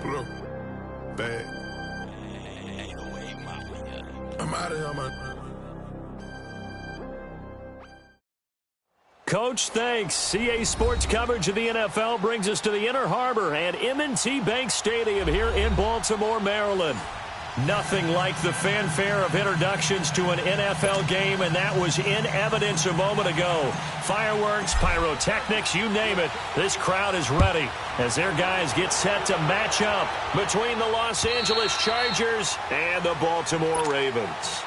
Blue. Bad. I'm out of here, man. Coach, thanks. CA Sports coverage of the NFL brings us to the Inner Harbor and M&T Bank Stadium here in Baltimore, Maryland. Nothing like the fanfare of introductions to an NFL game, and that was in evidence a moment ago. Fireworks, pyrotechnics, you name it. This crowd is ready as their guys get set to match up between the Los Angeles Chargers and the Baltimore Ravens.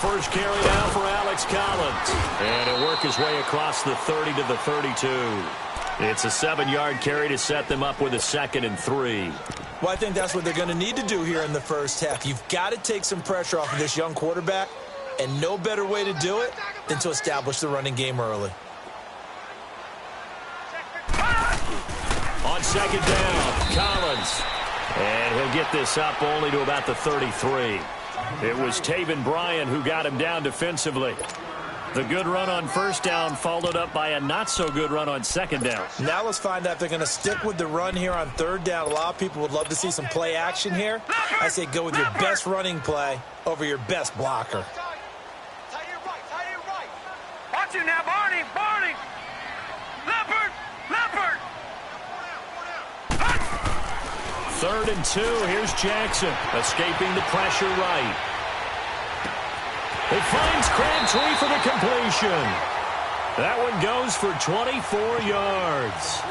First carry now for Alex Collins. And he'll work his way across the 30 to the 32. It's a 7-yard carry to set them up with a 2nd and 3. Well, I think that's what they're going to need to do here in the first half. You've got to take some pressure off of this young quarterback, and no better way to do it than to establish the running game early. On 2nd down, Collins. And he'll get this up only to about the 33. It was Taven Bryan who got him down defensively. The good run on 1st down followed up by a not-so-good run on 2nd down. Now let's find out if they're going to stick with the run here on 3rd down. A lot of people would love to see some play action here. I say go with your best running play over your best blocker. Watch it now, Barney! Barney! Leopard! Leopard! 3rd and 2. Here's Jackson escaping the pressure right. It finds Crabtree for the completion. That one goes for 24 yards.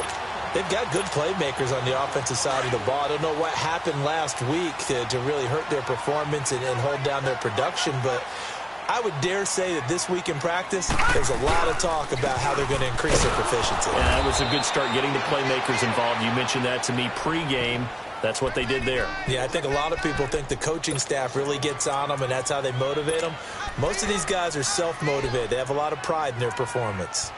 They've got good playmakers on the offensive side of the ball. I don't know what happened last week to really hurt their performance and hold down their production, but I would dare say that this week in practice, there's a lot of talk about how they're going to increase their proficiency. Yeah, that was a good start getting the playmakers involved. You mentioned that to me pregame. That's what they did there. Yeah, I think a lot of people think the coaching staff really gets on them, and that's how they motivate them. Most of these guys are self-motivated. They have a lot of pride in their performance.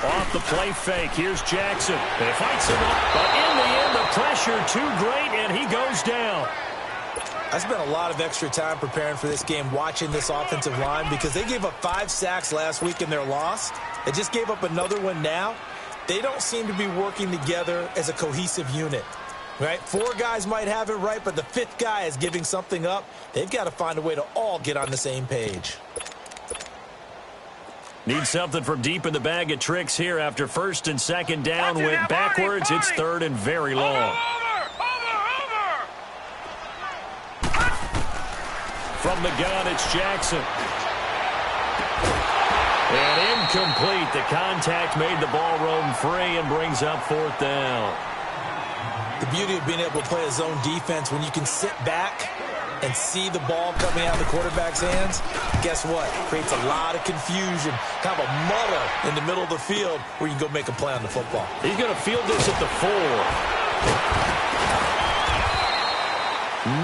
Off the play fake, here's Jackson. They fights him up, but in the end, the pressure too great, and he goes down. I spent a lot of extra time preparing for this game, watching this offensive line, because they gave up 5 sacks last week in their loss. They just gave up another one now. They don't seem to be working together as a cohesive unit, right? 4 guys might have it right, but the 5th guy is giving something up. They've got to find a way to all get on the same page. Need something from deep in the bag of tricks here after 1st and 2nd down. Went backwards. It's 3rd and very long. From the gun, it's Jackson. And incomplete. The contact made the ball roam free and brings up 4th down. The beauty of being able to play a zone defense when you can sit back and see the ball coming out of the quarterback's hands, guess what? Creates a lot of confusion, kind of a muddle in the middle of the field where you can go make a play on the football. He's going to field this at the 4.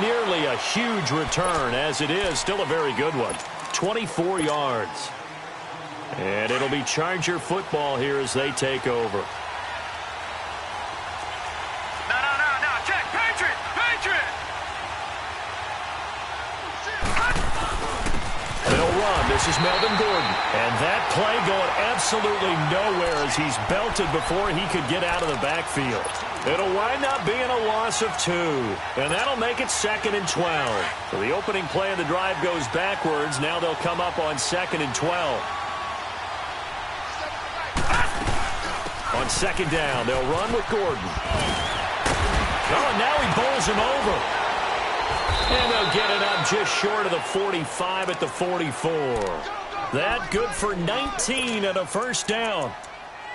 Nearly a huge return, as it is. Still a very good one. 24 yards. And it'll be Charger football here as they take over. No, check, Patriot! They'll run. This is Melvin Gordon. And that play going absolutely nowhere as he's belted before he could get out of the backfield. It'll wind up being a loss of 2. And that'll make it 2nd and 12. So the opening play of the drive goes backwards. Now they'll come up on 2nd and 12. On 2nd down, they'll run with Gordon. Oh, and now he bowls him over. And they'll get it up just short of the 45 at the 44. That good for 19 and a 1st down.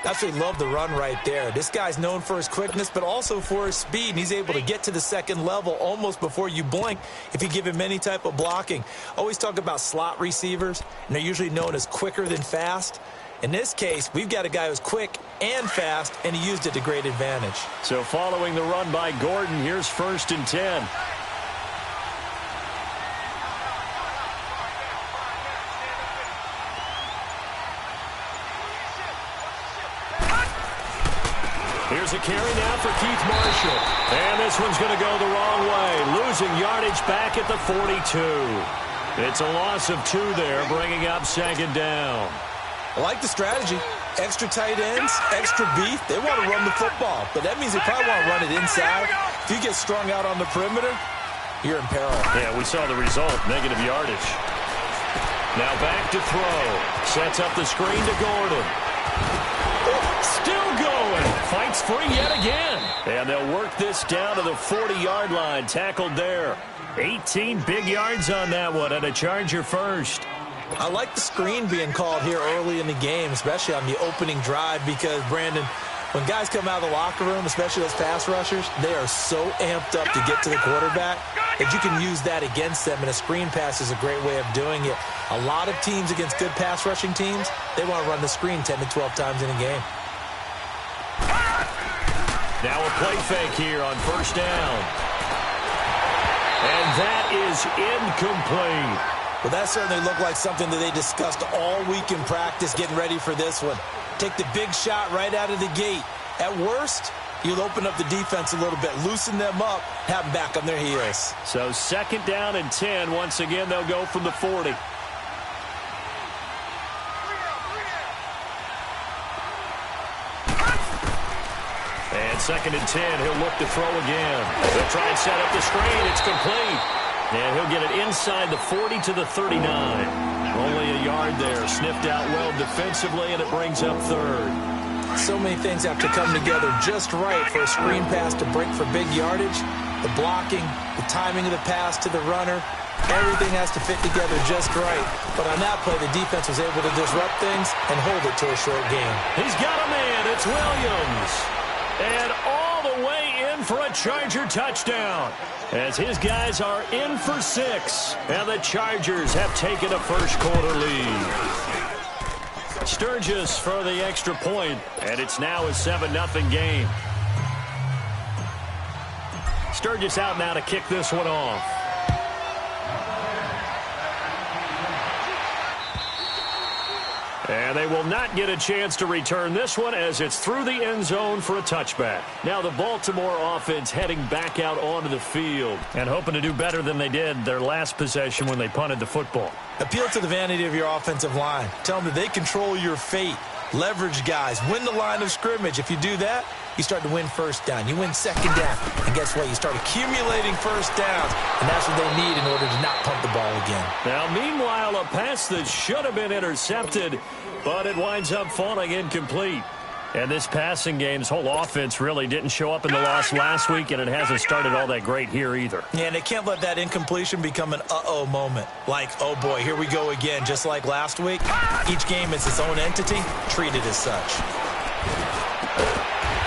Absolutely love the run right there. This guy's known for his quickness, but also for his speed. And he's able to get to the second level almost before you blink if you give him any type of blocking. Always talk about slot receivers, and they're usually known as quicker than fast. In this case, we've got a guy who's quick and fast, and he used it to great advantage. So following the run by Gordon, here's 1st and 10. Here's a carry now for Keith Marshall. And this one's going to go the wrong way. Losing yardage back at the 42. It's a loss of 2 there, bringing up 2nd down. I like the strategy. Extra tight ends, extra beef. They want to run the football, but that means they probably want to run it inside. If you get strung out on the perimeter, you're in peril. Yeah, we saw the result, negative yardage. Now back to throw. Sets up the screen to Gordon. Still going. Fights free yet again. And they'll work this down to the 40-yard line. Tackled there. 18 big yards on that one, and a Charger first. I like the screen being called here early in the game, especially on the opening drive, because, Brandon, when guys come out of the locker room, especially those pass rushers, they are so amped up to get to the quarterback that you can use that against them, and a screen pass is a great way of doing it. A lot of teams against good pass rushing teams, they want to run the screen 10 to 12 times in a game. Now a play fake here on 1st down. And that is incomplete. Well, that certainly looked like something that they discussed all week in practice getting ready for this one. Take the big shot right out of the gate. At worst, you'll open up the defense a little bit, loosen them up, have them back on their heels. So 2nd down and 10. Once again, they'll go from the 40. And 2nd and 10, he'll look to throw again. They'll try and set up the screen. It's complete. And he'll get it inside the 40 to the 39. Only a yard there. Sniffed out well defensively, and it brings up 3rd. So many things have to come together just right for a screen pass to break for big yardage. The blocking, the timing of the pass to the runner, everything has to fit together just right. But on that play, the defense was able to disrupt things and hold it to a short game. He's got a man. It's Williams. And all the way in for a Charger touchdown, as his guys are in for 6, and the Chargers have taken a first-quarter lead. Sturgis for the extra point, and it's now a 7-0 game. Sturgis out now to kick this one off. And they will not get a chance to return this one, as it's through the end zone for a touchback. Now the Baltimore offense heading back out onto the field and hoping to do better than they did their last possession when they punted the football. Appeal to the vanity of your offensive line. Tell them that they control your fate. Leverage guys. Win the line of scrimmage. If you do that, you start to win 1st down. You win 2nd down. And guess what? You start accumulating 1st downs. And that's what they need in order to not pump the ball again. Now, meanwhile, a pass that should have been intercepted, but it winds up falling incomplete. And this passing game's whole offense really didn't show up in the loss last week, and it hasn't started all that great here either. Yeah, and they can't let that incompletion become an uh-oh moment. Like, oh boy, here we go again, just like last week. Each game is its own entity, treated as such.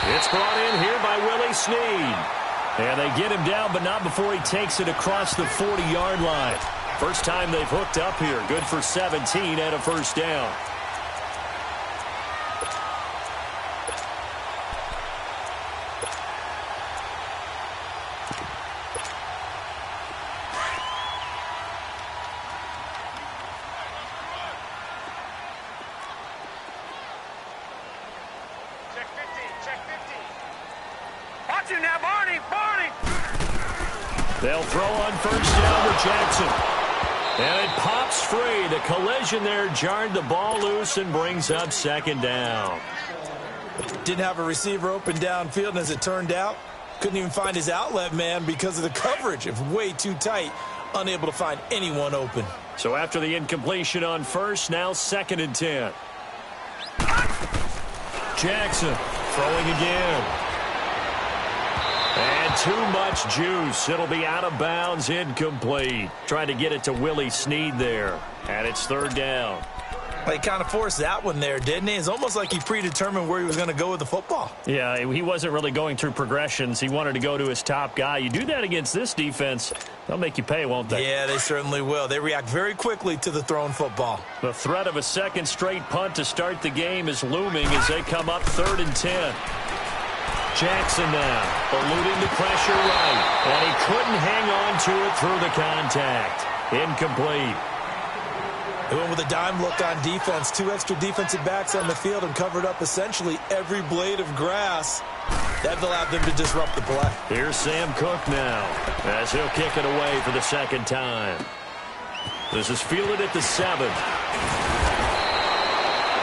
It's brought in here by Willie Snead. And they get him down, but not before he takes it across the 40-yard line. First time they've hooked up here. Good for 17 and a 1st down. They'll throw on 1st down to Jackson. And it pops free. The collision there jarred the ball loose and brings up 2nd down. Didn't have a receiver open downfield, and as it turned out, couldn't even find his outlet man because of the coverage. It was way too tight, unable to find anyone open. So after the incompletion on 1st, now 2nd and 10. Jackson throwing again. And too much juice. It'll be out of bounds, incomplete. Trying to get it to Willie Snead there. And it's 3rd down. Well, he kind of forced that one there, didn't he? It's almost like he predetermined where he was going to go with the football. Yeah, he wasn't really going through progressions. He wanted to go to his top guy. You do that against this defense, they'll make you pay, won't they? Yeah, they certainly will. They react very quickly to the thrown football. The threat of a second straight punt to start the game is looming as they come up 3rd and 10. Jackson now, eluding the pressure right, and he couldn't hang on to it through the contact. Incomplete. They went with a dime look on defense. 2 extra defensive backs on the field and covered up essentially every blade of grass. That allowed them to disrupt the play. Here's Sam Cook now as he'll kick it away for the second time. This is fielded at the 7.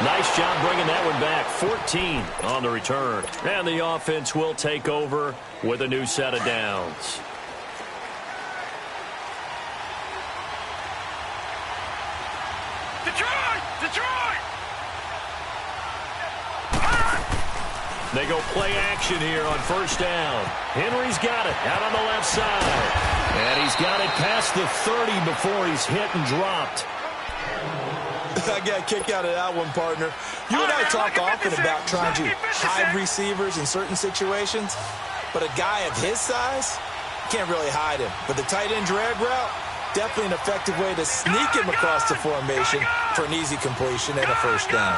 Nice job bringing that one back. 14 on the return. And the offense will take over with a new set of downs. Detroit! They go play action here on 1st down. Henry's got it out on the left side. And he's got it past the 30 before he's hit and dropped. I got a kick out of that one, partner. You and I talk often about trying to hide receivers in certain situations, but a guy of his size can't really hide him. But the tight end drag route, definitely an effective way to sneak him across the formation for an easy completion and a 1st down.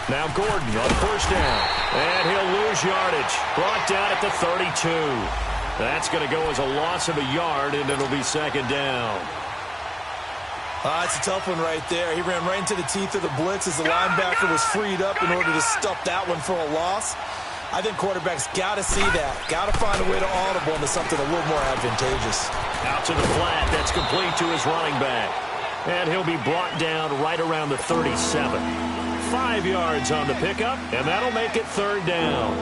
Now Gordon on 1st down, and he'll lose yardage. Brought down at the 32. That's going to go as a loss of a yard, and it'll be 2nd down. It's a tough one right there. He ran right into the teeth of the blitz as the linebacker was freed up in order to stuff that one for a loss. I think quarterbacks got to see that. Got to find a way to audible into something a little more advantageous. Out to the flat. That's complete to his running back. And he'll be brought down right around the 37. 5 yards on the pickup, and that'll make it 3rd down.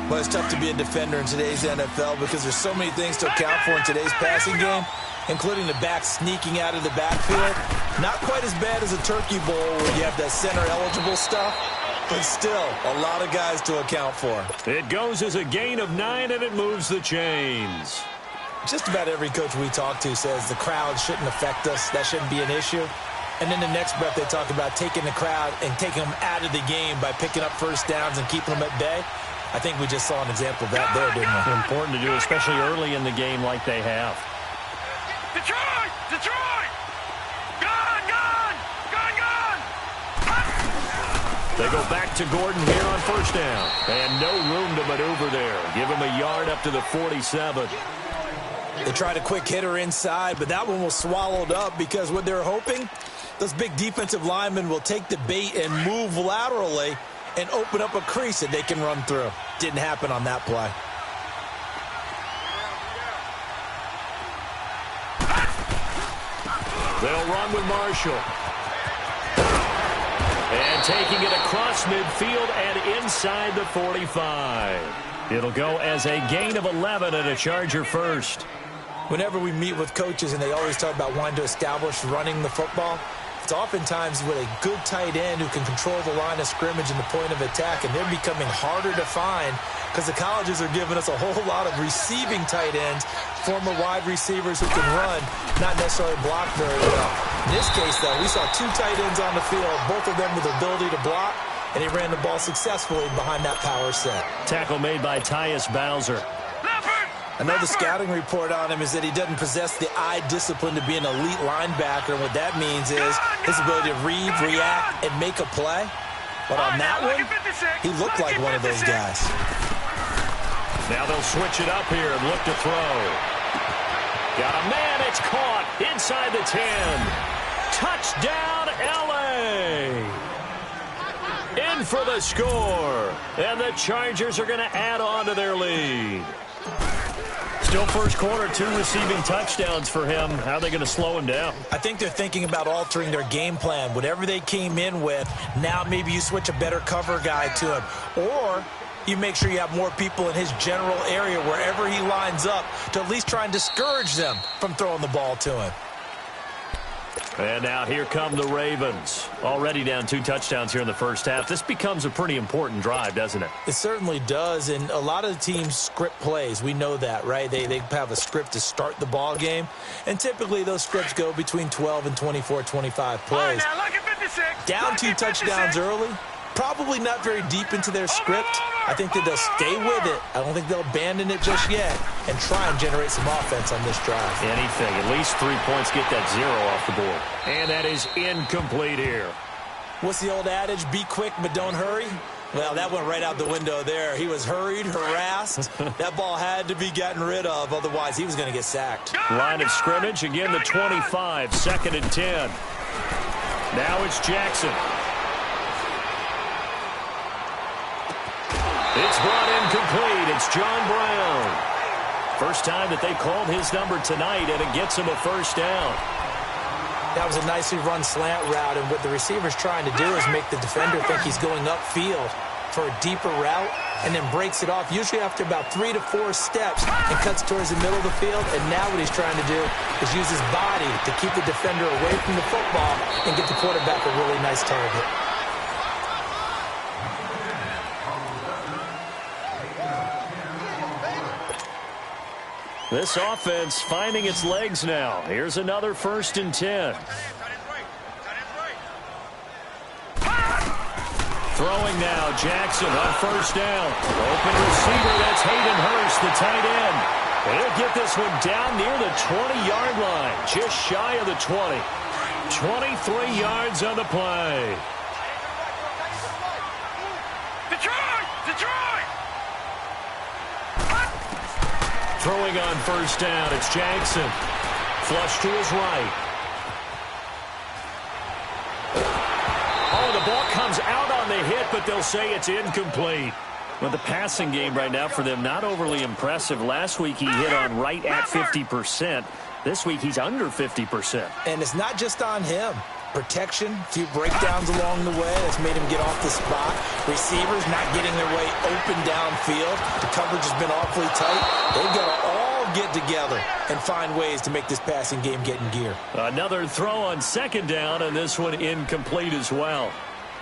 Well, it's tough to be a defender in today's NFL because there's so many things to account for in today's passing game, including the back sneaking out of the backfield. Not quite as bad as a turkey bowl where you have that center-eligible stuff, but still a lot of guys to account for. It goes as a gain of 9, and it moves the chains. Just about every coach we talk to says the crowd shouldn't affect us. That shouldn't be an issue. And in the next breath, they talk about taking the crowd and taking them out of the game by picking up 1st downs and keeping them at bay. I think we just saw an example of that there, didn't we? Important to do, especially early in the game like they have. Detroit! They go back to Gordon here on 1st down. And no room to maneuver there. Give him a yard up to the 47. They tried a quick hitter inside, but that one was swallowed up because what they're hoping, those big defensive linemen will take the bait and move laterally and open up a crease that they can run through. Didn't happen on that play. They'll run with Marshall. And taking it across midfield and inside the 45. It'll go as a gain of 11 and a Charger 1st. Whenever we meet with coaches and they always talk about wanting to establish running the football, it's oftentimes with a good tight end who can control the line of scrimmage and the point of attack, and they're becoming harder to find because the colleges are giving us a whole lot of receiving tight ends, former wide receivers who can run, not necessarily block very well. In this case, though, we saw 2 tight ends on the field, both of them with the ability to block, and he ran the ball successfully behind that power set. Tackle made by Tyus Bowser. I know the scouting report on him is that he doesn't possess the eye discipline to be an elite linebacker, and what that means is his ability to read, react, and make a play. But on that one, he looked like one of those guys. Now they'll switch it up here and look to throw. Got a man, it's caught inside the 10. Touchdown, L.A. In for the score. And the Chargers are going to add on to their lead. Still 1st quarter, 2 receiving touchdowns for him. How are they going to slow him down? I think they're thinking about altering their game plan. Whatever they came in with, now maybe you switch a better cover guy to him. Or you make sure you have more people in his general area wherever he lines up to at least try and discourage them from throwing the ball to him. And now here come the Ravens. Already down 2 touchdowns here in the first half. This becomes a pretty important drive, doesn't it? It certainly does, and a lot of the teams script plays. We know that, right? They have a script to start the ball game, and typically those scripts go between 12 and 24, 25 plays. Right, now, look at 56. Down 2 touchdowns early, probably not very deep into their script. I think that they'll stay with it. I don't think they'll abandon it just yet and try and generate some offense on this drive. Anything. At least 3 points, get that 0 off the board. And that is incomplete here. What's the old adage? Be quick, but don't hurry. Well, that went right out the window there. He was hurried, harassed. That ball had to be gotten rid of. Otherwise, he was going to get sacked. Line of scrimmage. Again, the 25. 2nd and 10. Now it's Jackson. It's brought in complete. It's John Brown. First time that they called his number tonight, and it gets him a first down. That was a nicely run slant route, and what the receiver's trying to do is make the defender think he's going upfield for a deeper route, and then breaks it off, usually after about 3 to 4 steps, and cuts towards the middle of the field. And now what he's trying to do is use his body to keep the defender away from the football and get the quarterback a really nice target. This offense finding its legs now. Here's another 1st and 10. Throwing now, Jackson on 1st down. Open receiver, that's Hayden Hurst, the tight end. He'll get this one down near the 20-yard line, just shy of the 20. 23 yards on the play. Throwing on 1st down, it's Jackson. Flush to his right. Oh, the ball comes out on the hit, but they'll say it's incomplete. Well, the passing game right now for them, not overly impressive. Last week he hit on right at 50%. This week he's under 50%. And it's not just on him. Protection, a few breakdowns along the way that's made him get off the spot. Receivers not getting their way open downfield. The coverage has been awfully tight. They've got to all get together and find ways to make this passing game get in gear. Another throw on 2nd down, and this one incomplete as well.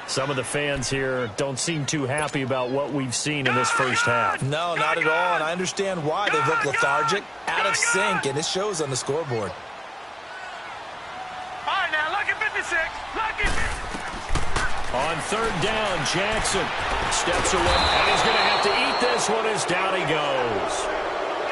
Some of the fans here don't seem too happy about what we've seen in this first half. No, not at all, and I understand why. They've looked lethargic, out of sync, and it shows on the scoreboard. On 3rd down, Jackson steps away, and he's going to have to eat this one as down he goes.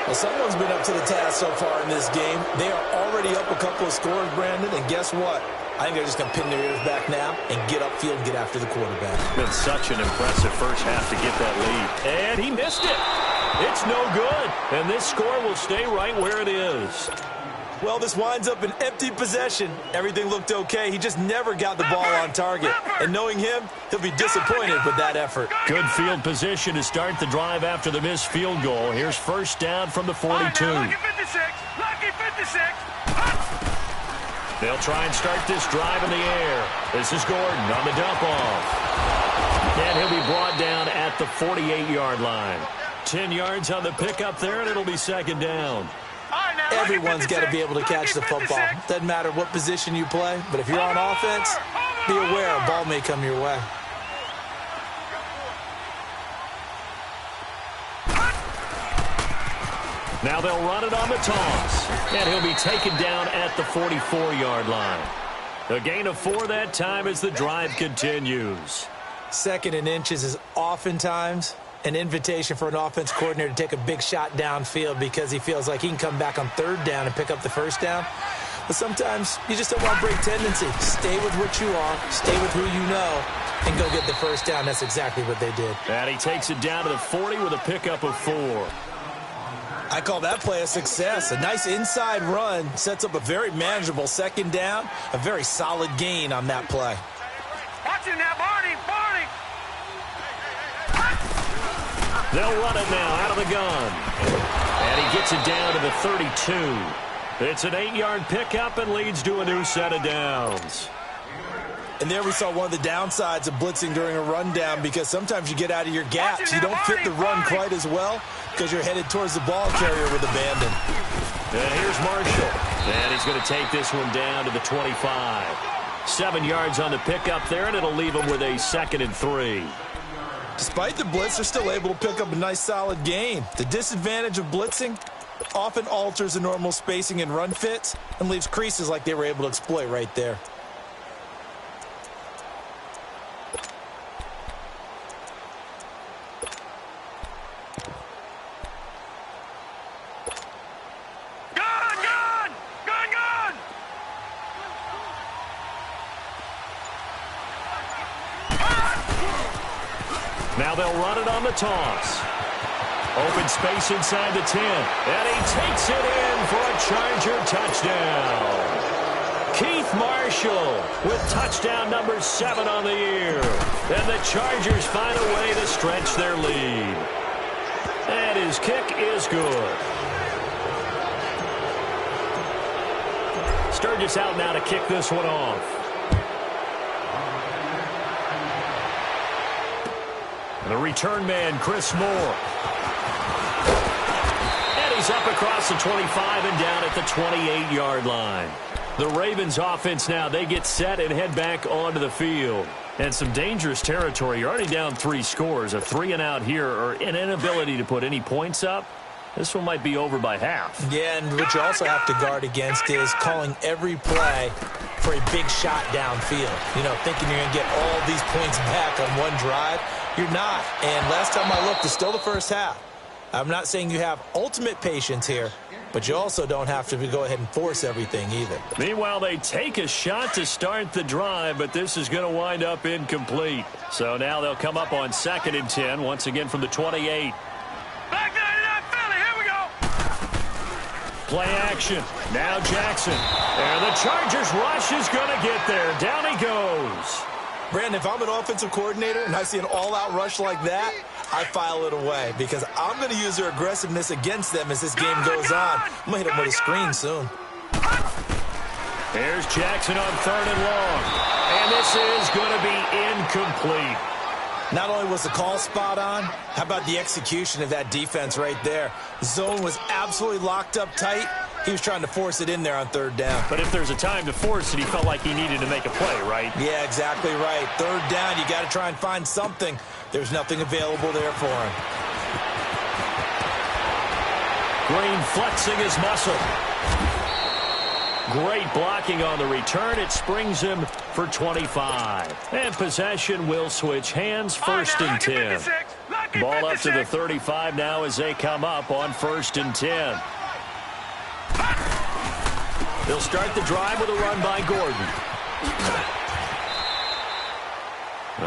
Well, someone's been up to the task so far in this game. They are already up a couple of scores, Brandon, and guess what? I think they're just going to pin their ears back now and get upfield and get after the quarterback. It's been such an impressive first half to get that lead. And he missed it. It's no good, and this score will stay right where it is. Well, this winds up an empty possession. Everything looked okay. He just never got the ball on target. And knowing him, he'll be disappointed with that effort. Good field position to start the drive after the missed field goal. Here's 1st down from the 42. Lucky 56. Lucky 56. They'll try and start this drive in the air. This is Gordon on the dump off. And he'll be brought down at the 48-yard line. 10 yards on the pickup there, and it'll be 2nd down. Everyone's got to be able to catch the football. Doesn't matter what position you play, but if you're on offense, be aware a ball may come your way. Now they'll run it on the toss, and he'll be taken down at the 44-yard line. A gain of 4 that time as the drive continues. 2nd and inches is oftentimes an invitation for an offense coordinator to take a big shot downfield because he feels like he can come back on 3rd down and pick up the 1st down. But sometimes you just don't want to break tendency. Stay with what you are, stay with who you know, and go get the 1st down. That's exactly what they did. And he takes it down to the 40 with a pickup of 4. I call that play a success. A nice inside run sets up a very manageable 2nd down, a very solid gain on that play. Watch him now, Barney. They'll run it now out of the gun. And he gets it down to the 32. It's an 8-yard pickup and leads to a new set of downs. And there we saw one of the downsides of blitzing during a rundown because sometimes you get out of your gaps. You don't fit the run quite as well because you're headed towards the ball carrier with abandon. And here's Marshall. And he's going to take this one down to the 25. 7 yards on the pickup there, and it'll leave him with a 2nd and 3. Despite the blitz, they're still able to pick up a nice solid gain. The disadvantage of blitzing often alters the normal spacing and run fits and leaves creases like they were able to exploit right there. Now they'll run it on the toss. Open space inside the 10. And he takes it in for a Charger touchdown. Keith Marshall with touchdown number 7 on the year. And the Chargers find a way to stretch their lead. And his kick is good. Sturgis out now to kick this one off. The return man, Chris Moore. And he's up across the 25 and down at the 28-yard line. The Ravens offense now, they get set and head back onto the field. And some dangerous territory. You're already down 3 scores. A 3-and-out here or an inability to put any points up. This one might be over by half. Yeah, and what you also have to guard against is calling every play for a big shot downfield. You know, thinking you're going to get all these points back on one drive. You're not. And last time I looked, it's still the first half. I'm not saying you have ultimate patience here, but you also don't have to go ahead and force everything either. Meanwhile, they take a shot to start the drive, but this is going to wind up incomplete. So now they'll come up on 2nd and 10, once again from the 28. Back 99 Philly, here we go. Play action. Now Jackson. And the Chargers rush is going to get there. Down he goes. Brandon, if I'm an offensive coordinator and I see an all-out rush like that, I file it away because I'm going to use their aggressiveness against them as this game goes on. I'm going to hit them with a screen soon. Here's Jackson on 3rd and long. And this is going to be incomplete. Not only was the call spot on, how about the execution of that defense right there? The zone was absolutely locked up tight. He was trying to force it in there on 3rd down. But if there's a time to force it, he felt like he needed to make a play, right? Yeah, exactly right. 3rd down, you got to try and find something. There's nothing available there for him. Green flexing his muscle. Great blocking on the return. It springs him for 25. And possession will switch hands, 1st and 10. Ball up to the 35 now as they come up on 1st and 10. They'll start the drive with a run by Gordon.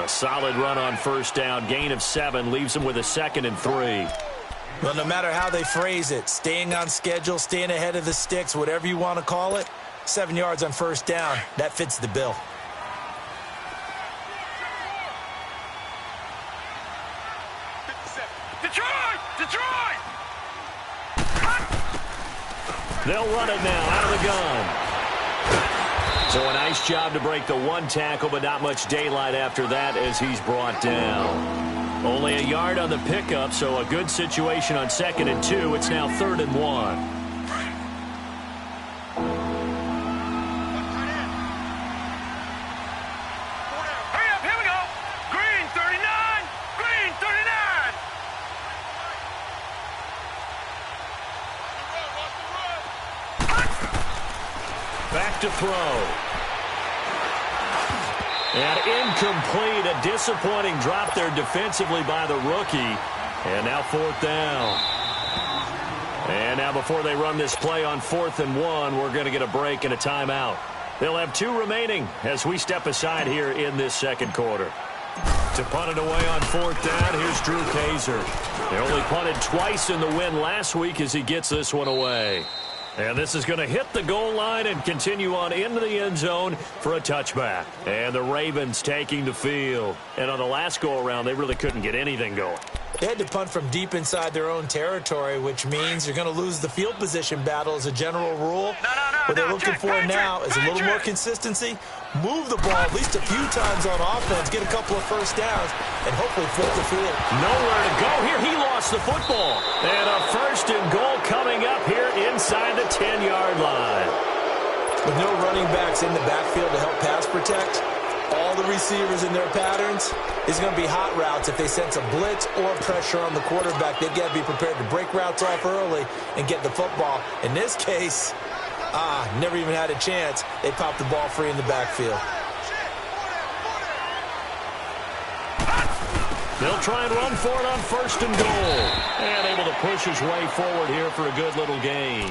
A solid run on 1st down. Gain of 7 leaves them with a 2nd and 3. Well, no matter how they phrase it, staying on schedule, staying ahead of the sticks, whatever you want to call it, 7 yards on 1st down, that fits the bill. Detroit! They'll run it now out of the gun. So a nice job to break the 1 tackle, but not much daylight after that as he's brought down. Only a yard on the pickup, so a good situation on 2nd and 2. It's now 3rd and 1. Hurry up, here we go. Green 39, Green 39. Back to throw. And incomplete. A disappointing drop there defensively by the rookie. And now 4th down. And now before they run this play on 4th and 1, we're going to get a break and a timeout. They'll have 2 remaining as we step aside here in this 2nd quarter. To punt it away on 4th down, here's Drew Kaiser. They only punted twice in the win last week as he gets this one away. And this is going to hit the goal line and continue on into the end zone for a touchback. And the Ravens taking the field. And on the last go-around, they really couldn't get anything going. They had to punt from deep inside their own territory, which means you're going to lose the field position battle as a general rule. What they're looking for now is a little more consistency, move the ball at least a few times on offense, get a couple of first downs, and hopefully flip the field. Nowhere to go here. He lost the football. And a 1st and goal coming up here inside the 10-yard line. With no running backs in the backfield to help pass protect, all the receivers in their patterns, it's going to be hot routes. If they sense a blitz or pressure on the quarterback, they've got to be prepared to break routes off early and get the football. In this case, never even had a chance. They popped the ball free in the backfield. They'll try and run for it on 1st and goal. And able to push his way forward here for a good little gain.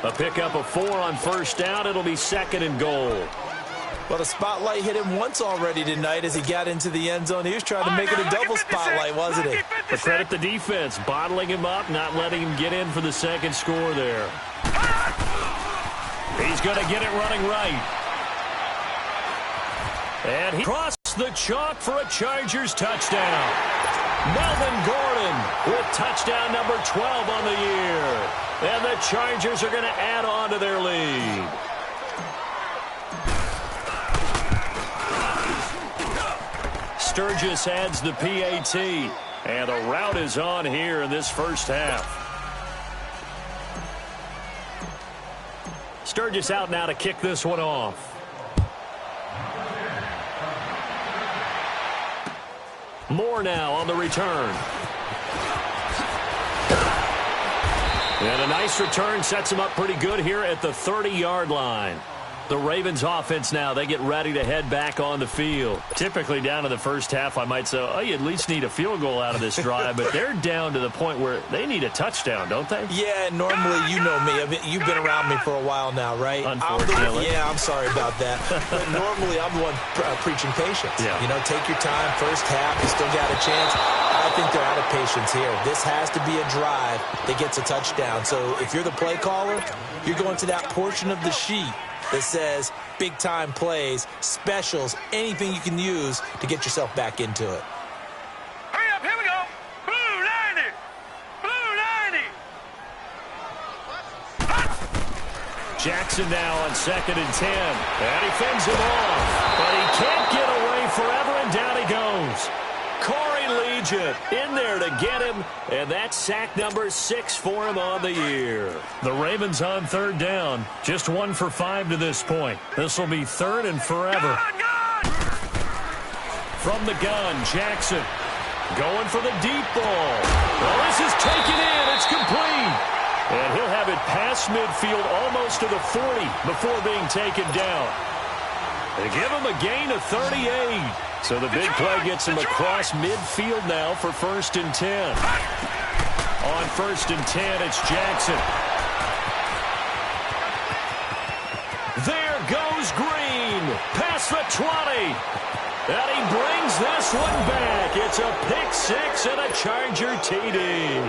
A pickup of 4 on 1st down. It'll be 2nd and goal. Well, the spotlight hit him once already tonight as he got into the end zone. He was trying to make it a double spotlight, wasn't he? But credit the defense, bottling him up, not letting him get in for the 2nd score there. He's going to get it running right. And he crossed the chalk for a Chargers touchdown. Melvin Gordon with touchdown number 12 on the year. And the Chargers are going to add on to their lead. Sturgis adds the PAT. And a rout is on here in this first half. Sturgis out now to kick this one off. Moore now on the return. And a nice return sets him up pretty good here at the 30-yard line. The Ravens offense now, they get ready to head back on the field. Typically down to the first half, I might say, oh, you at least need a field goal out of this drive, but they're down to the point where they need a touchdown, don't they? Yeah, normally, you know me. You've been around me for a while now, right? Unfortunately. I'm sorry about that. But normally, I'm the one preaching patience. Yeah. You know, take your time. First half, you still got a chance. I think they're out of patience here. This has to be a drive that gets a touchdown. So if you're the play caller, you're going to that portion of the sheet that says big-time plays, specials, anything you can use to get yourself back into it. Hurry up, here we go. Blue 90. Blue 90. Jackson now on 2nd and 10. And he fends him off. But he can't get away forever, and down he goes. Corey Legion in there to get him, and that's sack number 6 for him on the year. The Ravens on 3rd down, just 1 for 5 to this point. This will be 3rd and forever. From the gun, Jackson going for the deep ball. Well, this is taken in. It's complete. And he'll have it past midfield almost to the 40 before being taken down. They give him a gain of 38. So the big play gets him across midfield now for 1st and 10. On 1st and 10, it's Jackson. There goes Green. Past the 20. And he brings this one back. It's a pick 6 and a Charger TD.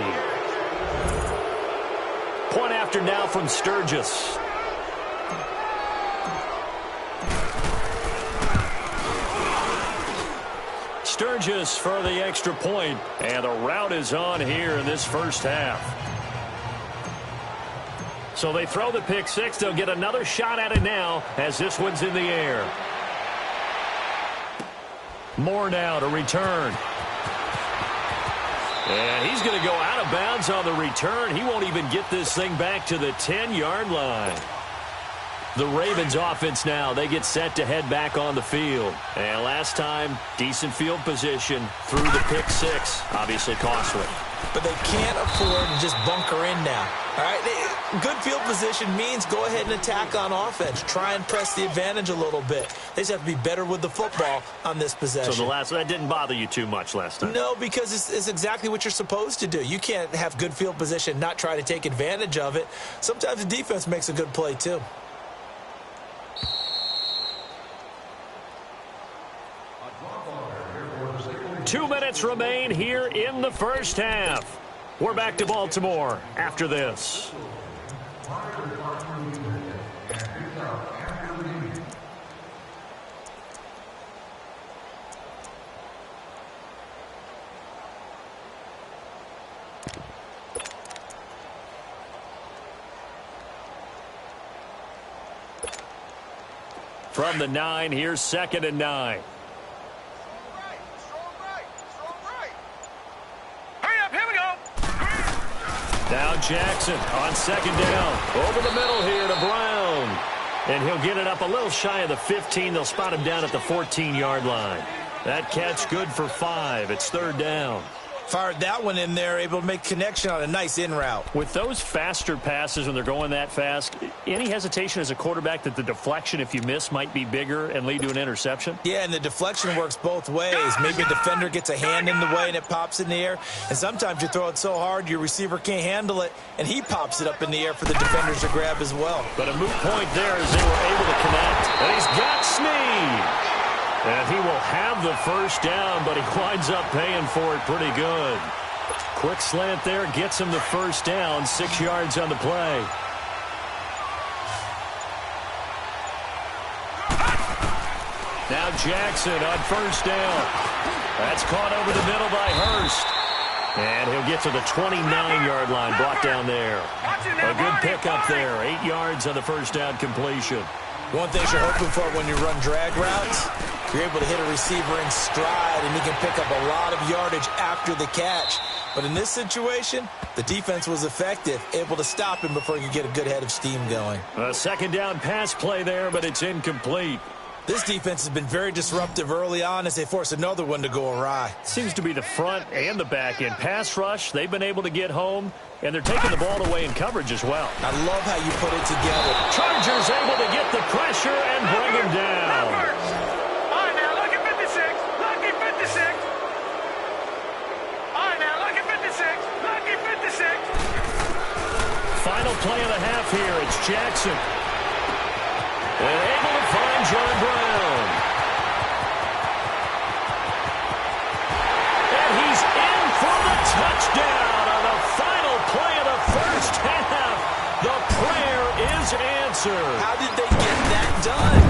Point after now from Sturgis. Sturgis for the extra point, and the rout is on here in this first half. So they throw the pick 6. They'll get another shot at it now as this one's in the air. Moore now to return. And he's going to go out of bounds on the return. He won't even get this thing back to the 10-yard line. The Ravens offense now, they get set to head back on the field. And last time, decent field position through the pick 6. Obviously costly. But they can't afford to just bunker in now. All right, good field position means go ahead and attack on offense. Try and press the advantage a little bit. They just have to be better with the football on this possession. So that didn't bother you too much last time? No, because it's exactly what you're supposed to do. You can't have good field position, not try to take advantage of it. Sometimes the defense makes a good play too. Two minutes remain here in the first half. We're back to Baltimore after this. From the 9, here's 2nd and 9. Hurry up, here we go. Now Jackson on 2nd down. Over the middle here to Brown. And he'll get it up a little shy of the 15. They'll spot him down at the 14-yard line. That catch good for 5. It's 3rd down. Fired that one in there, able to make connection on a nice in route. With those faster passes when they're going that fast, any hesitation as a quarterback that the deflection, if you miss, might be bigger and lead to an interception? Yeah, and the deflection works both ways. Maybe a defender gets a hand in the way and it pops in the air. And sometimes you throw it so hard your receiver can't handle it, and he pops it up in the air for the defenders to grab as well. But a moot point there as they were able to connect. And he's got Snead. And he will have the first down, but he winds up paying for it pretty good. Quick slant there, gets him the first down, 6 yards on the play. Now Jackson on first down. That's caught over the middle by Hurst. And he'll get to the 29-yard line, brought down there. A good pickup there, 8 yards on the first down completion. One thing you're hoping for when you run drag routes, you're able to hit a receiver in stride, and he can pick up a lot of yardage after the catch. But in this situation, the defense was effective, able to stop him before he could get a good head of steam going. A 2nd down pass play there, but it's incomplete. This defense has been very disruptive early on as they force another one to go awry. Seems to be the front and the back end. Pass rush, they've been able to get home, and they're taking the ball away in coverage as well. I love how you put it together. Chargers able to get the pressure and bring him down. All right, now, lucky 56. Lucky 56. All right, now, lucky 56. Lucky 56. Final play of the half here. It's Jackson. And able to find John Brown. And he's in for the touchdown on the final play of the first half. The prayer is answered. How did they get that done?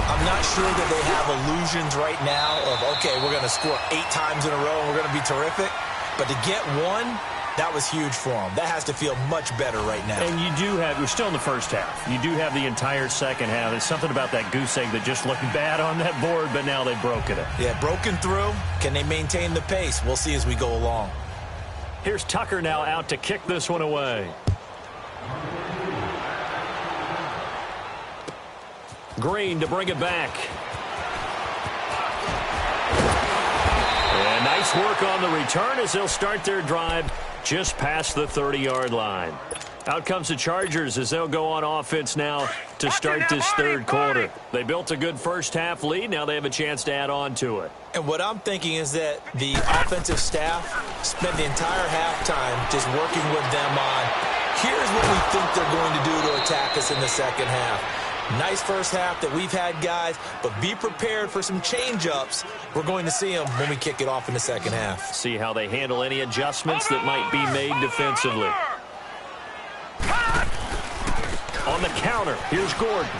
I'm not sure that they have illusions right now of, okay, we're going to score 8 times in a row and we're going to be terrific. But to get one, that was huge for them. That has to feel much better right now. And you do have, we're still in the first half. You do have the entire second half. There's something about that goose egg that just looked bad on that board, but now they've broken it. Yeah, broken through. Can they maintain the pace? We'll see as we go along. Here's Tucker now out to kick this one away. Green to bring it back. And nice work on the return as they'll start their drive just past the 30-yard line. Out comes the Chargers as they'll go on offense now to start this third quarter. They built a good first half lead. Now they have a chance to add on to it. And what I'm thinking is that the offensive staff spent the entire halftime just working with them on, here's what we think they're going to do to attack us in the second half. Nice first half that we've had, guys, but be prepared for some change-ups. We're going to see them when we kick it off in the second half. See how they handle any adjustments that might be made defensively. On the counter, here's Gordon.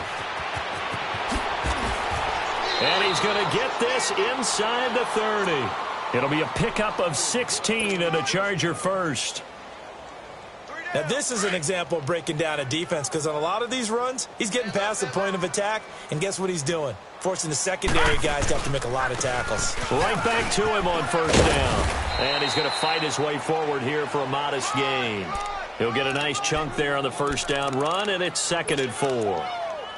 And he's going to get this inside the 30. It'll be a pickup of 16 and a Charger first. Now, this is an example of breaking down a defense because on a lot of these runs, he's getting past the point of attack, and guess what he's doing? Forcing the secondary guys to have to make a lot of tackles. Right back to him on first down. And he's going to fight his way forward here for a modest gain. He'll get a nice chunk there on the first down run, and it's 2nd and 4.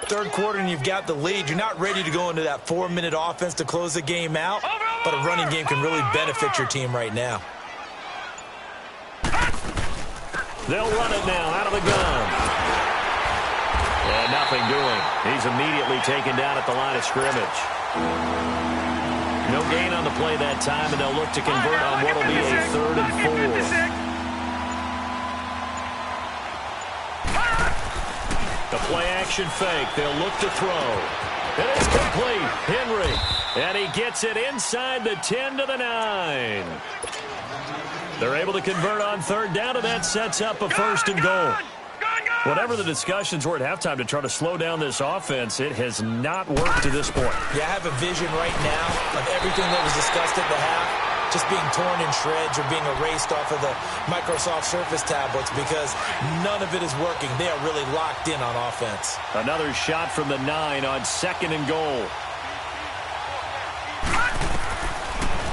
Third quarter, and you've got the lead. You're not ready to go into that 4-minute offense to close the game out, but a running game can really benefit your team right now. They'll run it now out of the gun. And nothing doing. He's immediately taken down at the line of scrimmage. No gain on the play that time, and they'll look to convert on what will be a 3rd and 4. The play action fake. They'll look to throw. It is complete. Henry. And he gets it inside the 10 to the 9. They're able to convert on 3rd down, and that sets up a 1st and goal. Whatever the discussions were at halftime to try to slow down this offense, it has not worked to this point. Yeah, I have a vision right now of everything that was discussed at the half just being torn in shreds or being erased off of the Microsoft Surface tablets because none of it is working. They are really locked in on offense. Another shot from the 9 on 2nd and goal.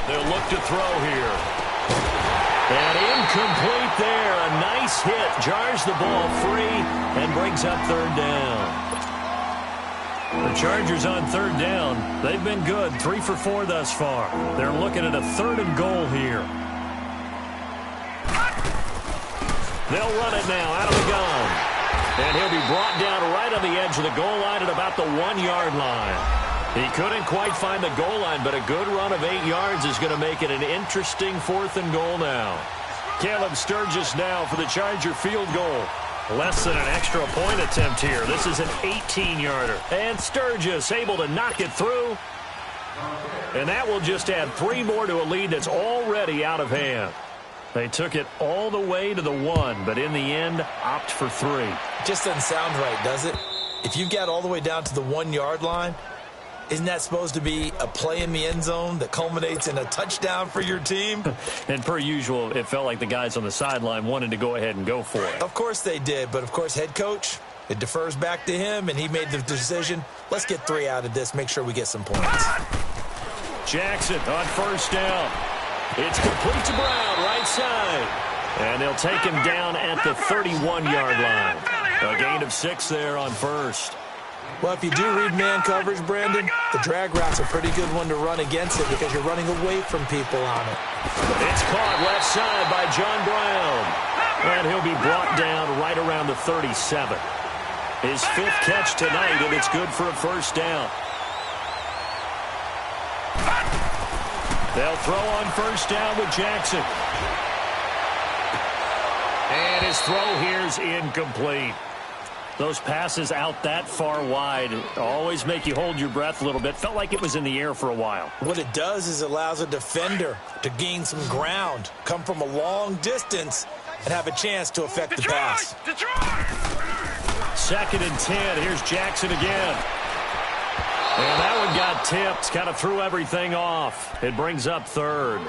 They'll look to throw here. And incomplete there. A nice hit. Jars the ball free and brings up 3rd down. The Chargers on 3rd down. They've been good. 3 for 4 thus far. They're looking at a 3rd and goal here. They'll run it now out of the gun. And he'll be brought down right on the edge of the goal line at about the 1-yard line. He couldn't quite find the goal line, but a good run of 8 yards is going to make it an interesting 4th and goal now. Caleb Sturgis now for the Charger field goal. Less than an extra point attempt here. This is an 18-yarder. And Sturgis able to knock it through. And that will just add 3 more to a lead that's already out of hand. They took it all the way to the 1, but in the end, opt for 3. Just doesn't sound right, does it? If you get all the way down to the 1-yard line, isn't that supposed to be a play in the end zone that culminates in a touchdown for your team? And per usual, it felt like the guys on the sideline wanted to go ahead and go for it. Of course they did, but of course head coach, it defers back to him, and he made the decision, let's get 3 out of this, make sure we get some points. Jackson on 1st down. It's complete to Brown, right side. And they'll take him down at the 31-yard line. A gain of 6 there on 1st. Well, if you do read man coverage, Brandon, the drag route's a pretty good one to run against it because you're running away from people on it. It's caught left side by John Brown. And he'll be brought down right around the 37. His 5th catch tonight, and it's good for a 1st down. They'll throw on 1st down with Jackson. And his throw here's incomplete. Those passes out that far wide always make you hold your breath a little bit. Felt like it was in the air for a while. What it does is it allows a defender to gain some ground, come from a long distance, and have a chance to affect the pass. 2nd and 10. Here's Jackson again. And that one got tipped. Kind of threw everything off. It brings up 3rd.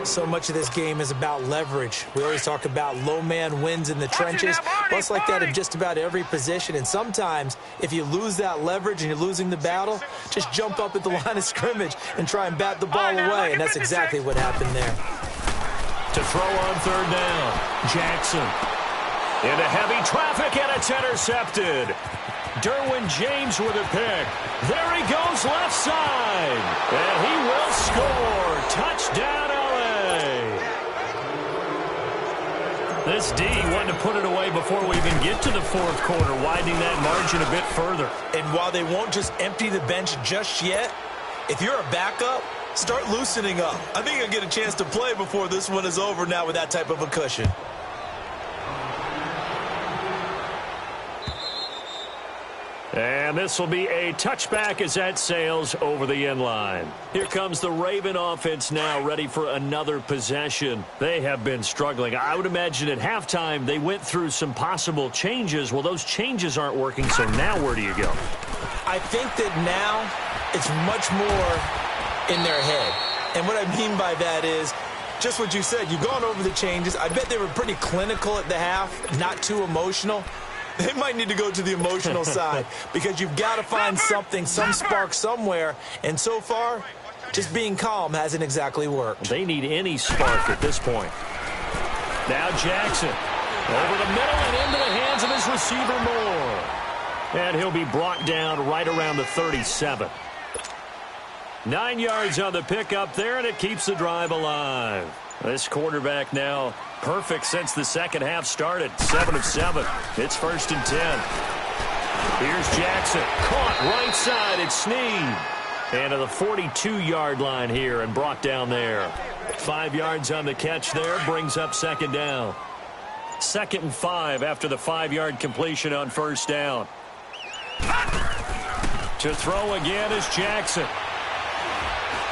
So much of this game is about leverage. We always talk about low man wins in the trenches. Well, it's like that in just about every position. And sometimes, if you lose that leverage and you're losing the battle, just jump up at the line of scrimmage and try and bat the ball away. And that's exactly what happened there. To throw on 3rd down, Jackson. Into heavy traffic, and it's intercepted. Derwin James with a pick. There he goes left side. And he will score. Touchdown, LA. This D wanted to put it away before we even get to the 4th quarter, widening that margin a bit further. And while they won't just empty the bench just yet, if you're a backup, start loosening up. I think you'll get a chance to play before this one is over now with that type of a cushion. And this will be a touchback as that sails over the end line. Here comes the Raven offense now, ready for another possession. They have been struggling. I would imagine at halftime they went through some possible changes. Well, those changes aren't working, so now where do you go? I think that now it's much more in their head. And what I mean by that is just what you said. You've gone over the changes. I bet they were pretty clinical at the half, not too emotional. They might need to go to the emotional side because you've got to find something, some spark somewhere. And so far, just being calm hasn't exactly worked. They need any spark at this point. Now Jackson over the middle and into the hands of his receiver Moore. And he'll be brought down right around the 37. 9 yards on the pickup there, and it keeps the drive alive. This quarterback now perfect since the second half started. 7 of 7. It's 1st and 10. Here's Jackson. Caught right side. It's Snead. And to the 42-yard line here and brought down there. 5 yards on the catch there. Brings up 2nd down. 2nd and 5 after the 5-yard completion on 1st down. To throw again is Jackson.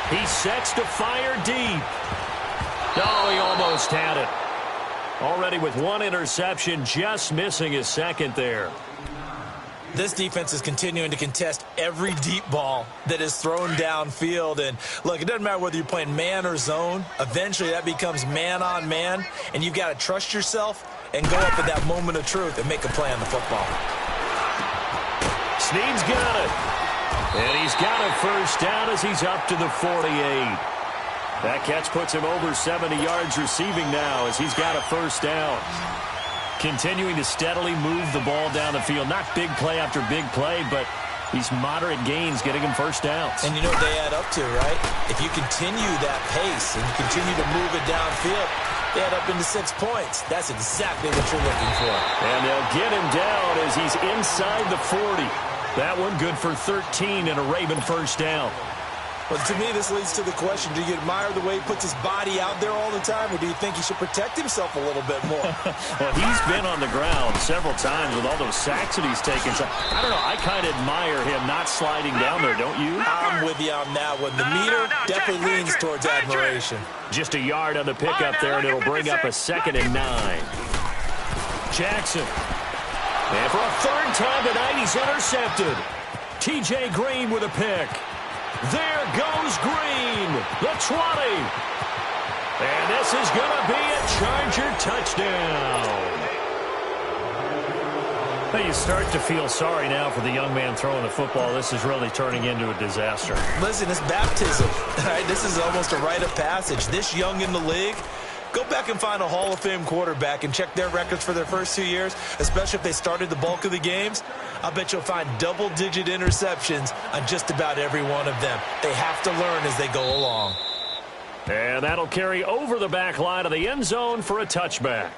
He sets to fire deep. Oh, he almost had it. Already with 1 interception, just missing his 2nd there. This defense is continuing to contest every deep ball that is thrown downfield. And, look, it doesn't matter whether you're playing man or zone. Eventually, that becomes man-on-man, and you've got to trust yourself and go up at that moment of truth and make a play on the football. Snead's got it. And he's got a first down as he's up to the 48. That catch puts him over 70 yards receiving now as he's got a first down. Continuing to steadily move the ball down the field. Not big play after big play, but these moderate gains getting him first downs. And you know what they add up to, right? If you continue that pace and you continue to move it downfield, they add up into 6 points. That's exactly what you're looking for. And they'll get him down as he's inside the 40. That one good for 13 and a Raven first down. Well, to me, this leads to the question, do you admire the way he puts his body out there all the time, or do you think he should protect himself a little bit more? Well, he's been on the ground several times with all those sacks that he's taken. So, I don't know, I kind of admire him not sliding down there, don't you? I'm with you on that one. The meter definitely leans towards admiration. Just a yard on the pickup there, and it'll bring up a 2nd and 9. Jackson. And for a third time tonight, he's intercepted. T.J. Green with a pick. There goes Green, the 20. And this is going to be a Charger touchdown. Now you start to feel sorry now for the young man throwing the football. This is really turning into a disaster. Listen, it's baptism. All right, this is almost a rite of passage. This young in the league, go back and find a Hall of Fame quarterback and check their records for their first 2 years, especially if they started the bulk of the games. I bet you'll find double-digit interceptions on just about every one of them. They have to learn as they go along. And that'll carry over the back line of the end zone for a touchback.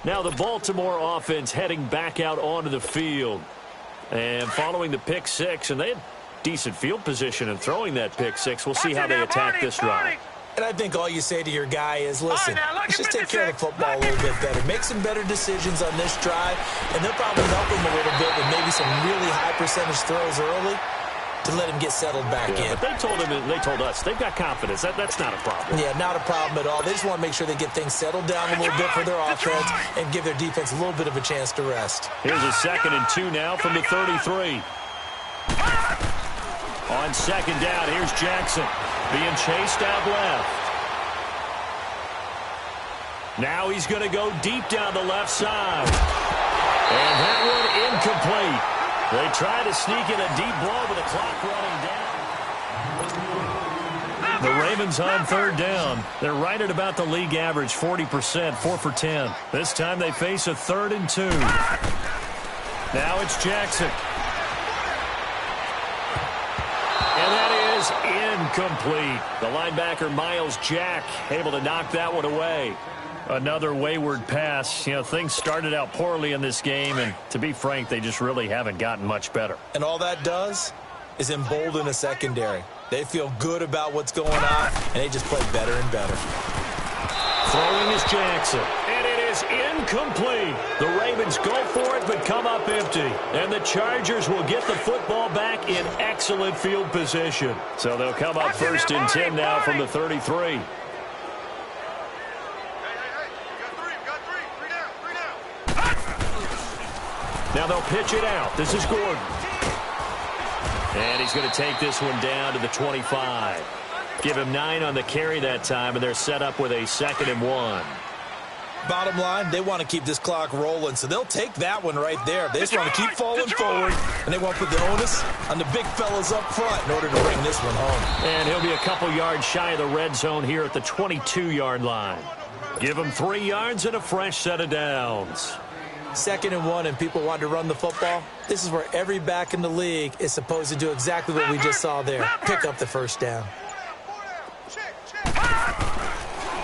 Now the Baltimore offense heading back out onto the field. And following the pick six, and they had decent field position in throwing that pick six. We'll see how they attack this drive. And I think all you say to your guy is, listen, let's just take care of the football a little bit better. Make some better decisions on this drive, and they'll probably help him a little bit with maybe some really high percentage throws early to let him get settled back in. But they told us they've got confidence. That's not a problem. Yeah, not a problem at all. They just want to make sure they get things settled down a little bit for their offense and give their defense a little bit of a chance to rest. Here's a 2nd and 2 now from the 33. On 2nd down, here's Jackson being chased out left. Now he's going to go deep down the left side. And that one incomplete. They try to sneak in a deep ball, but the clock running down. The Ravens on 3rd down. They're right at about the league average, 40%, 4 for 10. This time they face a 3rd and 2. Now it's Jackson. And that is incomplete. The linebacker, Miles Jack, able to knock that one away. Another wayward pass. You know, things started out poorly in this game, and to be frank, they just really haven't gotten much better. And all that does is embolden a secondary. They feel good about what's going on, and they just play better and better. Throwing is Jackson, and it is incomplete. The Ravens go for it, but come up empty. And the Chargers will get the football back in excellent field position. So they'll come up 1st and 10 now from the 33. Now they'll pitch it out. This is Gordon. And he's going to take this one down to the 25. Give him 9 on the carry that time, and they're set up with a 2nd and 1. Bottom line, they want to keep this clock rolling, so they'll take that one right there. They just want to keep falling forward, and they want to put the onus on the big fellas up front in order to bring this one home. And he'll be a couple yards shy of the red zone here at the 22-yard line. Give him 3 yards and a fresh set of downs. 2nd and 1, and people want to run the football. This is where every back in the league is supposed to do exactly what we just saw there. Pick up the first down.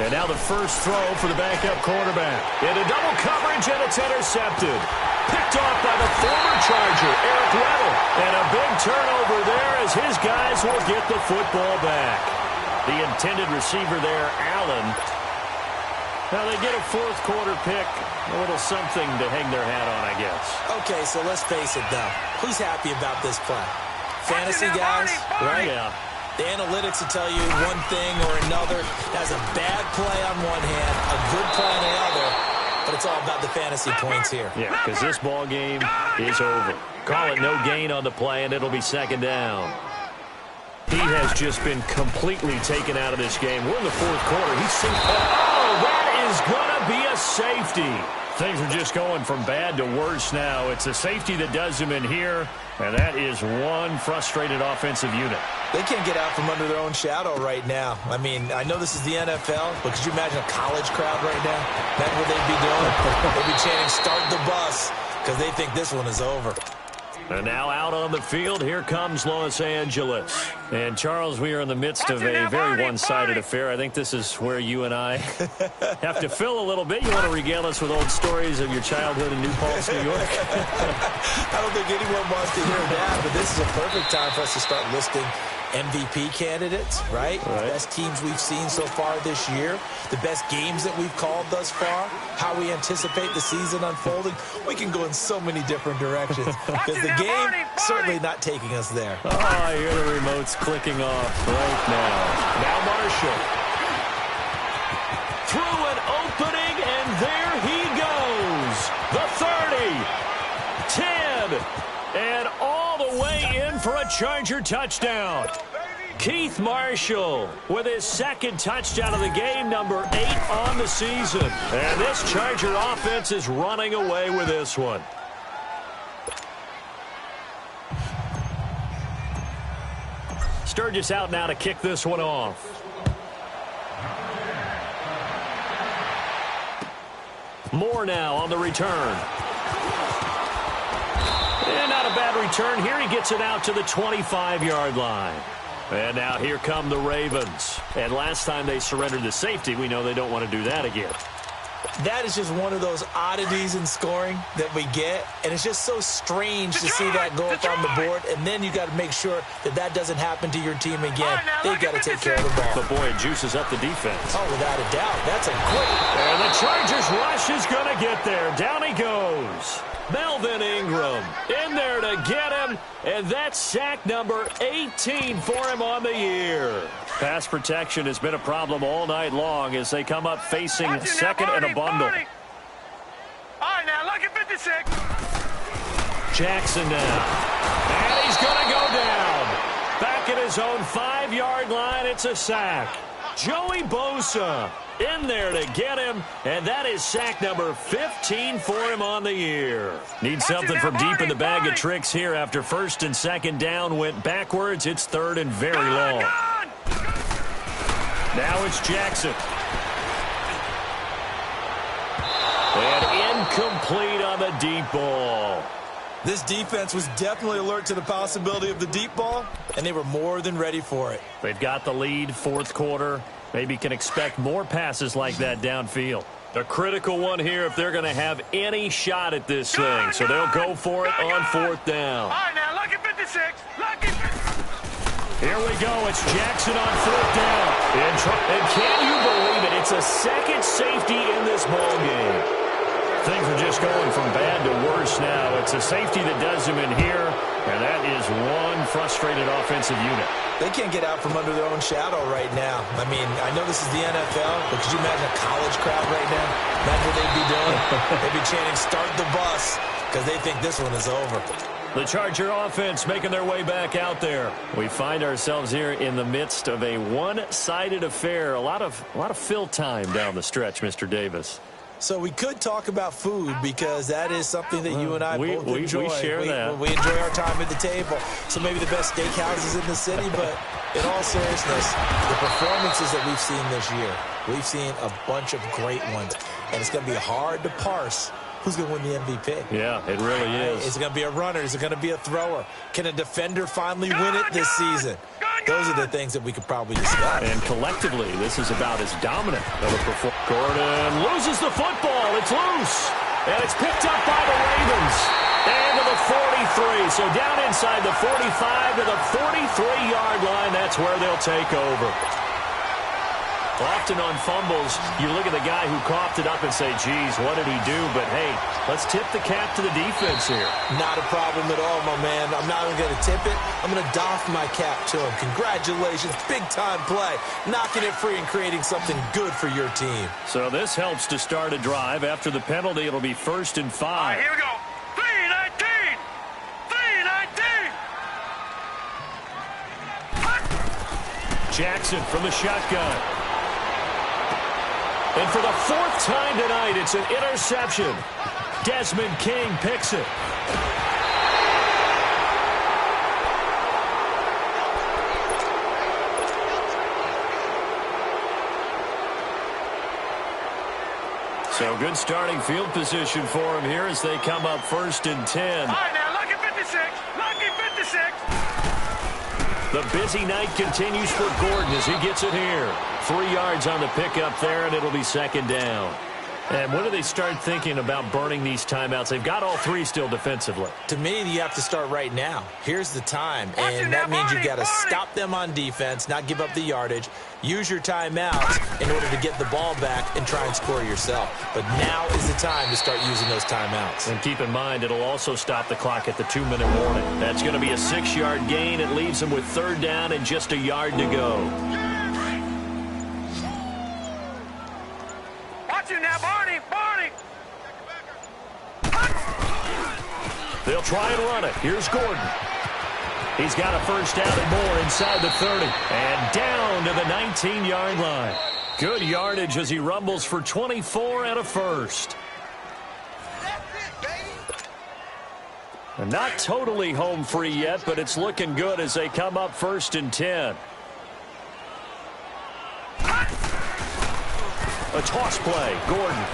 And now the first throw for the backup quarterback. Into double coverage, and it's intercepted. Picked off by the former Charger, Eric Weddle. And a big turnover there as his guys will get the football back. The intended receiver there, Allen. Now they get a 4th quarter pick. A little something to hang their hat on, I guess. Okay, so let's face it, though. Who's happy about this play? Fantasy guys, right? Yeah. The analytics will tell you one thing or another. That's a bad play on one hand, a good play on the other, but it's all about the fantasy points here. Yeah, because this ball game is over. Call it no gain on the play, and it'll be second down. He has just been completely taken out of this game. We're in the fourth quarter. That is going to be a safety. Things are just going from bad to worse now. It's a safety that does him in here, and that is one frustrated offensive unit. They can't get out from under their own shadow right now. I mean, I know this is the NFL, but could you imagine a college crowd right now? That's what they'd be doing. They'd be chanting, "Start the bus," because they think this one is over. And now out on the field, here comes Los Angeles. And, Charles, we are in the midst of a very one-sided affair. I think this is where you and I have to fill a little bit. You want to regale us with old stories of your childhood in New Paltz, New York? I don't think anyone wants to hear that, but this is a perfect time for us to start listing MVP candidates, right? The best teams we've seen so far this year, the best games that we've called thus far, how we anticipate the season unfolding. We can go in so many different directions because the game certainly not taking us there. Oh, I hear the remotes clicking off right now. Now Marshall. Through an opening, and there he goes. The 30, 10, and all the way in for a Charger touchdown. Keith Marshall with his second touchdown of the game, number 8 on the season. And this Charger offense is running away with this one. Sturgis out now to kick this one off. Moore now on the return. And not a bad return here. He gets it out to the 25-yard line. And now here come the Ravens. And last time they surrendered the safety, we know they don't want to do that again. That is just one of those oddities in scoring that we get. And it's just so strange to see that go up on the board. And then you got to make sure that that doesn't happen to your team again. They've got to take care of the ball. But, boy, it juices up the defense. Oh, without a doubt. That's a great. And the Chargers rush is going to get there. Down he goes. Melvin Ingram in there to get him. And that's sack number 18 for him on the year. Pass protection has been a problem all night long as they come up facing second and a bundle. All right, now, look at 56. Jackson now. And he's going to go down. Back at his own 5-yard line, it's a sack. Joey Bosa in there to get him, and that is sack number 15 for him on the year. Need something from deep in the bag of tricks here after first and second down went backwards. It's third and very long. Now it's Jackson. And incomplete on the deep ball. This defense was definitely alert to the possibility of the deep ball, and they were more than ready for it. They've got the lead, fourth quarter. Maybe can expect more passes like that downfield. A critical one here if they're going to have any shot at this thing. So they'll go for it on fourth down. All right, now, look at 56. Look at. Here we go. It's Jackson on fourth down. And can you believe it? It's a second safety in this ball game. Things are just going from bad to worse now. It's a safety that does him in here, and that is one frustrated offensive unit. They can't get out from under their own shadow right now. I mean, I know this is the NFL, but could you imagine a college crowd right now? That's what they'd be doing. They'd be chanting, "Start the bus," because they think this one is over. The Charger offense making their way back out there. We find ourselves here in the midst of a one-sided affair. A lot of fill time down the stretch, Mr. Davis. So we could talk about food because that is something that you and I both enjoy. We share that. We enjoy our time at the table. So maybe the best steakhouses in the city, but in all seriousness, the performances that we've seen this year, we've seen a bunch of great ones. And it's going to be hard to parse who's going to win the MVP. Yeah, it really is. Is it going to be a runner? Is it going to be a thrower? Can a defender finally win it this season? Those are the things that we could probably discuss. And collectively, this is about as dominant of a performance. Gordon loses the football. It's loose. And it's picked up by the Ravens. And to the 43. So down inside the 45 to the 43-yard line. That's where they'll take over. Often on fumbles, you look at the guy who coughed it up and say, geez, what did he do? But, hey, let's tip the cap to the defense here. Not a problem at all, my man. I'm not even going to tip it. I'm going to doff my cap to him. Congratulations. Big-time play. Knocking it free and creating something good for your team. So this helps to start a drive. After the penalty, it'll be 1st and 5. All right, here we go. 3-19. 3-19. Jackson from the shotgun. And for the 4th time tonight, it's an interception. Desmond King picks it. So good starting field position for him here as they come up 1st and 10. All right, now, lucky 56. Lucky 56. The busy night continues for Gordon as he gets it here. 3 yards on the pickup there, and it'll be 2nd down. And when do they start thinking about burning these timeouts? They've got all 3 still defensively. To me, you have to start right now. Here's the time, and that means you've got to stop them on defense, not give up the yardage, use your timeouts in order to get the ball back and try and score yourself. But now is the time to start using those timeouts. And keep in mind, it'll also stop the clock at the 2-minute warning. That's going to be a 6-yard gain. It leaves them with 3rd down and just a yard to go. Watch you now, Barney. Barney. They'll try and run it. Here's Gordon. He's got a 1st down and more inside the 30. And down to the 19-yard line. Good yardage as he rumbles for 24 and a 1st. And not totally home free yet, but it's looking good as they come up 1st and 10. A toss play. Gordon.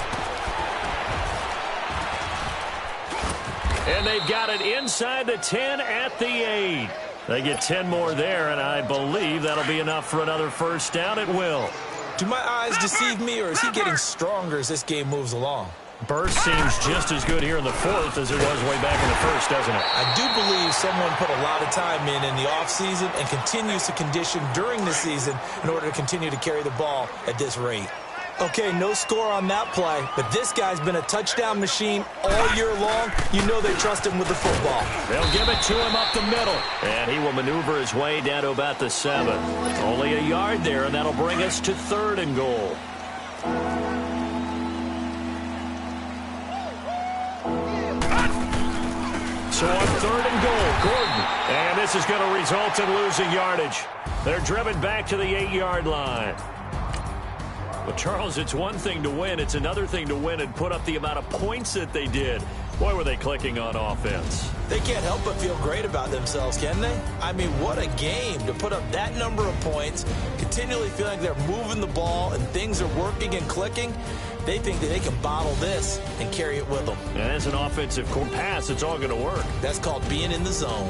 And they've got it inside the 10 at the 8. They get 10 more there, and I believe that'll be enough for another 1st down. It will. Do my eyes deceive me, or is he getting stronger as this game moves along? Burst seems just as good here in the 4th as it was way back in the 1st, doesn't it? I do believe someone put a lot of time in the offseason and continues to condition during the season in order to continue to carry the ball at this rate. Okay, no score on that play, but this guy's been a touchdown machine all year long. You know they trust him with the football. They'll give it to him up the middle, and he will maneuver his way down to about the 7. Only a yard there, and that'll bring us to 3rd and goal. So on 3rd and goal, Gordon, and this is going to result in losing yardage. They're driven back to the 8-yard line. But, Charles, it's one thing to win. It's another thing to win and put up the amount of points that they did. Boy, were they clicking on offense. They can't help but feel great about themselves, can they? I mean, what a game to put up that number of points, continually feeling like they're moving the ball and things are working and clicking. They think that they can bottle this and carry it with them. And as an offensive pass, it's all going to work. That's called being in the zone.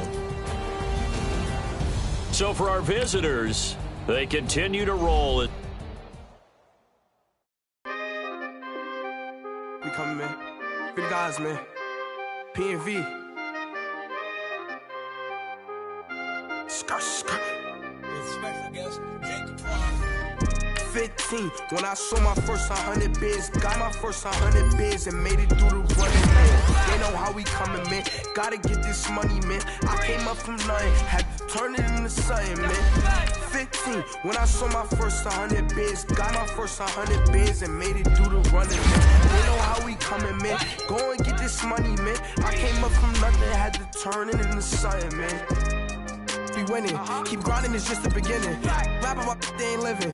So for our visitors, they continue to roll it. We coming, man. Free the guys, man. P&V. Skirt, skirt. With special guest, Jake 15, when I saw my first 100 bids, got my first 100 bids and made it through the running, man. They know how we coming, man. Gotta get this money, man. I came up from nothing, had to turn it into something, man. 15, when I saw my first 100 bids, got my first 100 bids and made it through the running, man. They know how we coming, man. Go and get this money, man. I came up from nothing, had to turn it into something, man. Be winning, keep grinding, it's just the beginning. Rap about they ain't living.